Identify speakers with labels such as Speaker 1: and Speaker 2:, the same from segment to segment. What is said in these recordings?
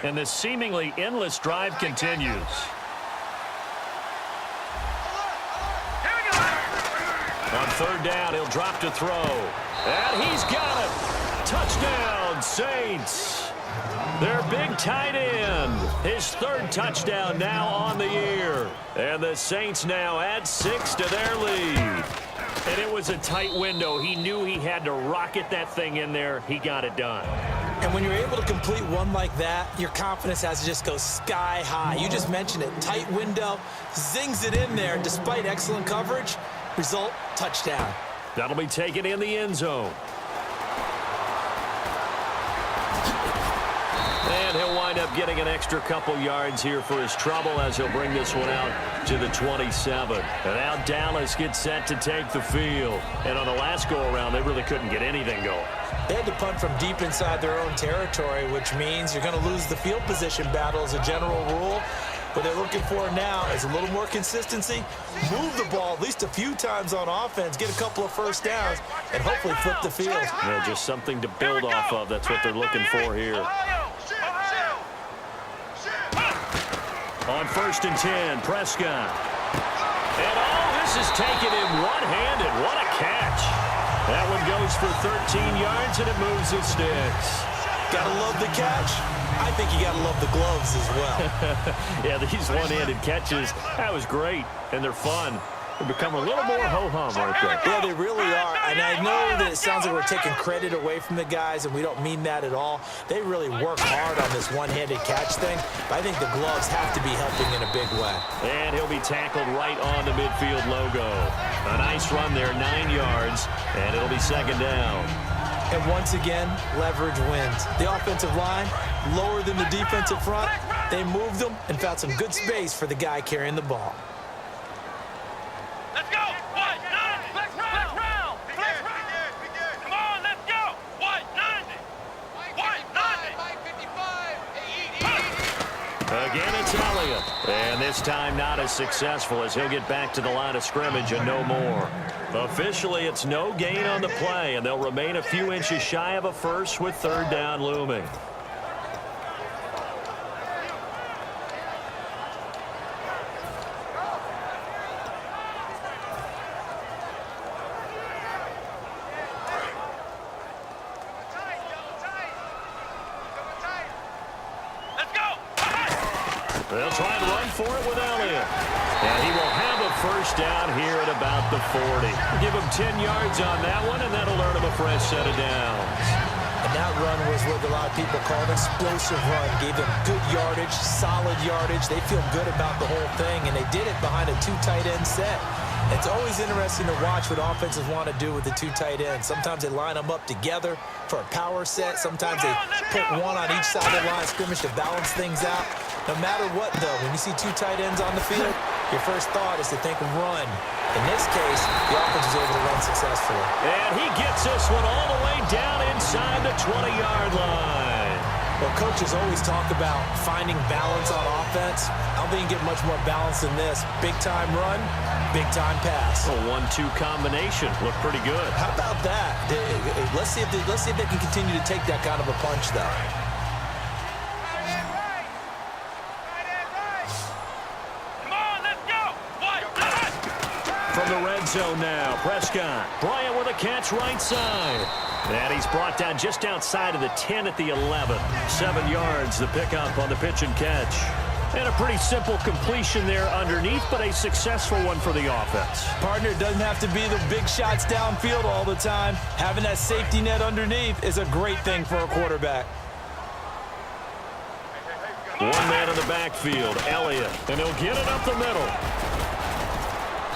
Speaker 1: And this seemingly endless drive continues. On third down, he'll drop to throw. And he's got it. Touchdown, Saints. Their big tight end. His third touchdown now on the year. And the Saints now add 6 to their lead. And it was a tight window. He knew he had to rocket that thing in there. He got it done.
Speaker 2: And when you're able to complete one like that, your confidence has to just go sky high. You just mentioned it. Tight window, zings it in there despite excellent coverage. Result, touchdown.
Speaker 1: That'll be taken in the end zone. And he'll wind up getting an extra couple yards here for his trouble as he'll bring this one out to the 27. And now Dallas gets set to take the field. And on the last go-around, they really couldn't get anything going.
Speaker 2: They had to punt from deep inside their own territory, which means you're going to lose the field position battle as a general rule. What they're looking for now is a little more consistency, move the ball at least a few times on offense, get a couple of first downs, and hopefully flip the field.
Speaker 1: Yeah, just something to build off of. That's what they're looking for here. On 1st and 10, Prescott. And all this is taken in one-handed. What a catch. That one goes for 13 yards, and it moves the sticks.
Speaker 2: Gotta love the catch. I think you gotta love the gloves as well.
Speaker 1: Yeah, these one-handed catches, that was great, and they're fun. They become a little more ho-hum right there.
Speaker 2: Yeah, they really are. And I know that it sounds like we're taking credit away from the guys, and we don't mean that at all. They really work hard on this one-handed catch thing. But I think the gloves have to be helping in a big way.
Speaker 1: And he'll be tackled right on the midfield logo. A nice run there, 9 yards, and it'll be second down.
Speaker 2: And once again, leverage wins. The offensive line, lower than the defensive front. They moved them and found some good space for the guy carrying the ball.
Speaker 3: Let's go! White 90! Flex round! Flex round! Come on, let's go! White 90! White 90!
Speaker 1: Again, it's Elliott. And this time not as successful as he'll get back to the line of scrimmage and no more. Officially, it's no gain on the play, and they'll remain a few inches shy of a first with third down looming. They'll try and run for it with Elliott. And he will have a first down here at about the 40. Give him 10 yards on that one, and that'll earn him a fresh set of downs.
Speaker 2: And that run was what a lot of people call an explosive run. Gave them good yardage, solid yardage. They feel good about the whole thing, and they did it behind a 2 tight end set. It's always interesting to watch what offenses want to do with the 2 tight ends. Sometimes they line them up together for a power set. Sometimes they put one on each side of the line of scrimmage to balance things out. No matter what, though, when you see 2 tight ends on the field, your first thought is to think run. In this case, the offense was able to run successfully.
Speaker 1: And he gets this one all the way down inside the 20-yard line.
Speaker 2: Well, coaches always talk about finding balance on offense. I don't think you get much more balance than this. Big-time run, big-time pass.
Speaker 1: A 1-2 combination. Looked pretty good.
Speaker 2: How about that? Let's see if they can continue to take that kind of a punch, though.
Speaker 1: From the red zone now, Prescott. Bryant with a catch right side. And he's brought down just outside of the 10 at the 11. 7 yards, the pickup on the pitch and catch. And a pretty simple completion there underneath, but a successful one for the offense.
Speaker 2: Partner, doesn't have to be the big shots downfield all the time. Having that safety net underneath is a great thing for a quarterback.
Speaker 1: One man in the backfield, Elliott. And he'll get it up the middle.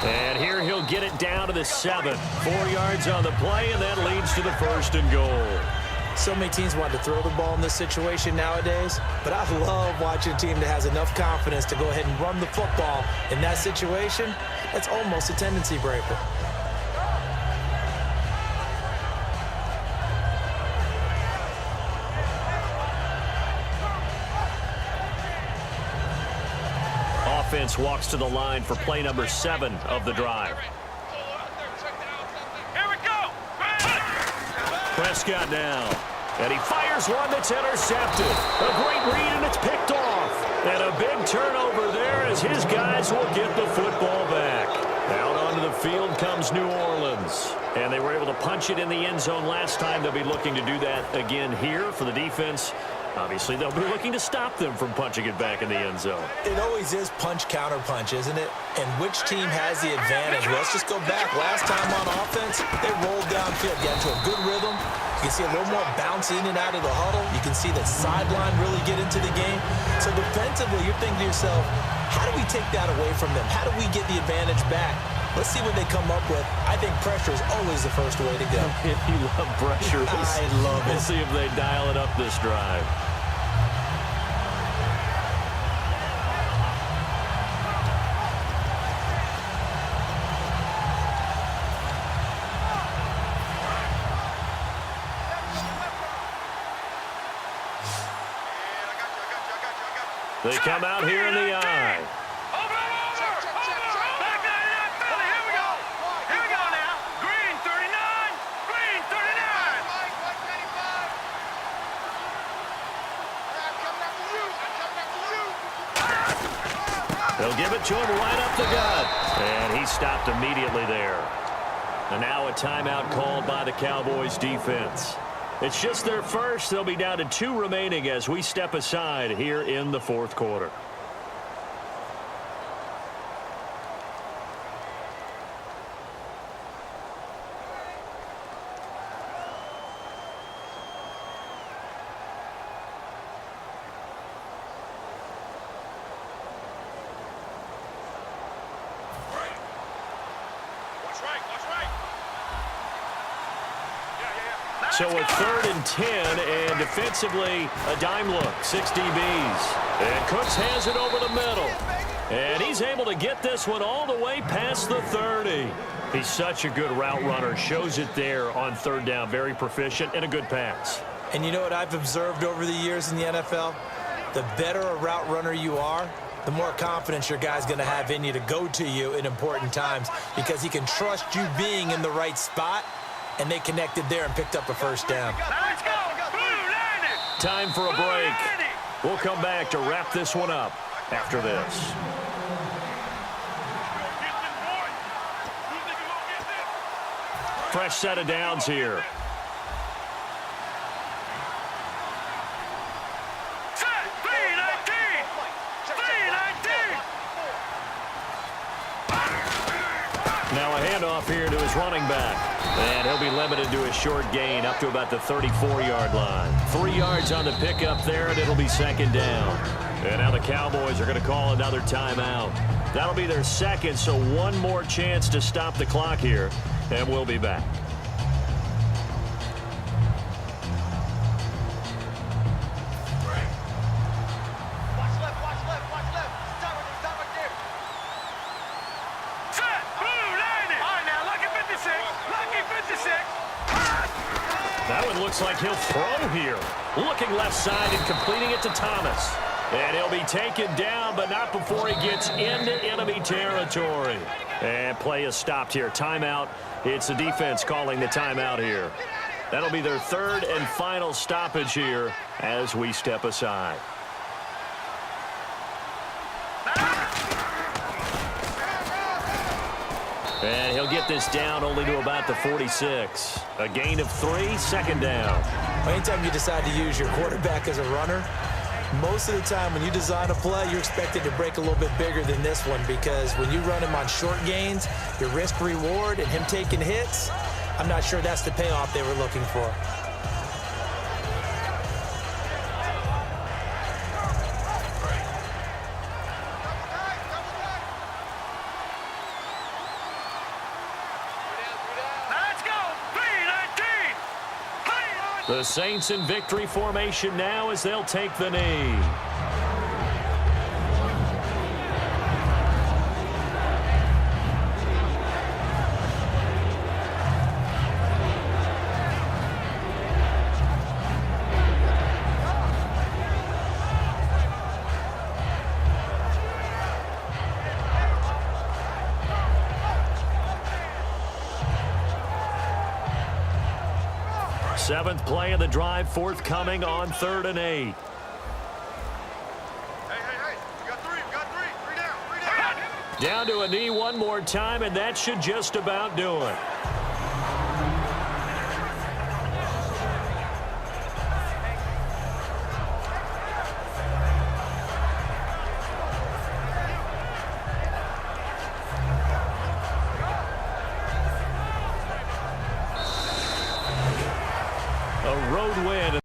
Speaker 1: And here he'll get it down to the 7. 4 yards on the play, and that leads to the 1st and goal.
Speaker 2: So many teams want to throw the ball in this situation nowadays, but I love watching a team that has enough confidence to go ahead and run the football in that situation. That's almost a tendency breaker.
Speaker 1: Offense walks to the line for play number 7 of the drive.
Speaker 3: Here we go!
Speaker 1: Prescott now. And he fires one that's intercepted. A great read, and it's picked off. And a big turnover there as his guys will get the football back. Out onto the field comes New Orleans. And they were able to punch it in the end zone last time. They'll be looking to do that again here for the defense. Obviously, they'll be looking to stop them from punching it back in the end zone.
Speaker 2: It always is punch-counter-punch, isn't it? And which team has the advantage? Well, let's just go back. Last time on offense, they rolled downfield, got into a good rhythm. You can see a little more bounce in and out of the huddle. You can see the sideline really get into the game. So defensively, you're thinking to yourself, how do we take that away from them? How do we get the advantage back? Let's see what they come up with. I think pressure is always the first way to go.
Speaker 1: If you love pressure,
Speaker 2: I love it.
Speaker 1: We'll see if they dial it up this drive. They come out here in the eye. They'll give it to him right up the gut. And he stopped immediately there. And now a timeout called by the Cowboys defense. It's just their first. They'll be down to 2 remaining as we step aside here in the fourth quarter. So a 3rd and 10, and defensively, a dime look, 6 DBs. And Cooks has it over the middle. And he's able to get this one all the way past the 30. He's such a good route runner. Shows it there on 3rd down. Very proficient and a good pass.
Speaker 2: And you know what I've observed over the years in the NFL? The better a route runner you are, the more confidence your guy's going to have in you to go to you in important times because he can trust you being in the right spot. And they connected there and picked up a first down.
Speaker 3: Let's go!
Speaker 1: Time for a break. We'll come back to wrap this one up after this. Fresh set of downs here. Now a handoff here to his running back. And he'll be limited to a short gain up to about the 34-yard line. 3 yards on the pickup there, and it'll be 2nd down. And now the Cowboys are going to call another timeout. That'll be their 2nd, so 1 more chance to stop the clock here, and we'll be back. That one looks like he'll throw here. Looking left side and completing it to Thomas. And he'll be taken down, but not before he gets into enemy territory. And play is stopped here. Timeout. It's the defense calling the timeout here. That'll be their 3rd and final stoppage here as we step aside. And he'll get this down only to about the 46. A gain of 3, 2nd down.
Speaker 2: Anytime you decide to use your quarterback as a runner, most of the time when you design a play, you're expected to break a little bit bigger than this one because when you run him on short gains, your risk-reward and him taking hits, I'm not sure that's the payoff they were looking for.
Speaker 1: The Saints in victory formation now as they'll take the knee. Seventh play of the drive, forthcoming on 3rd and 8.
Speaker 3: Hey, we got three. Three down.
Speaker 1: Down to a knee one more time, and that should just about do it. A road win.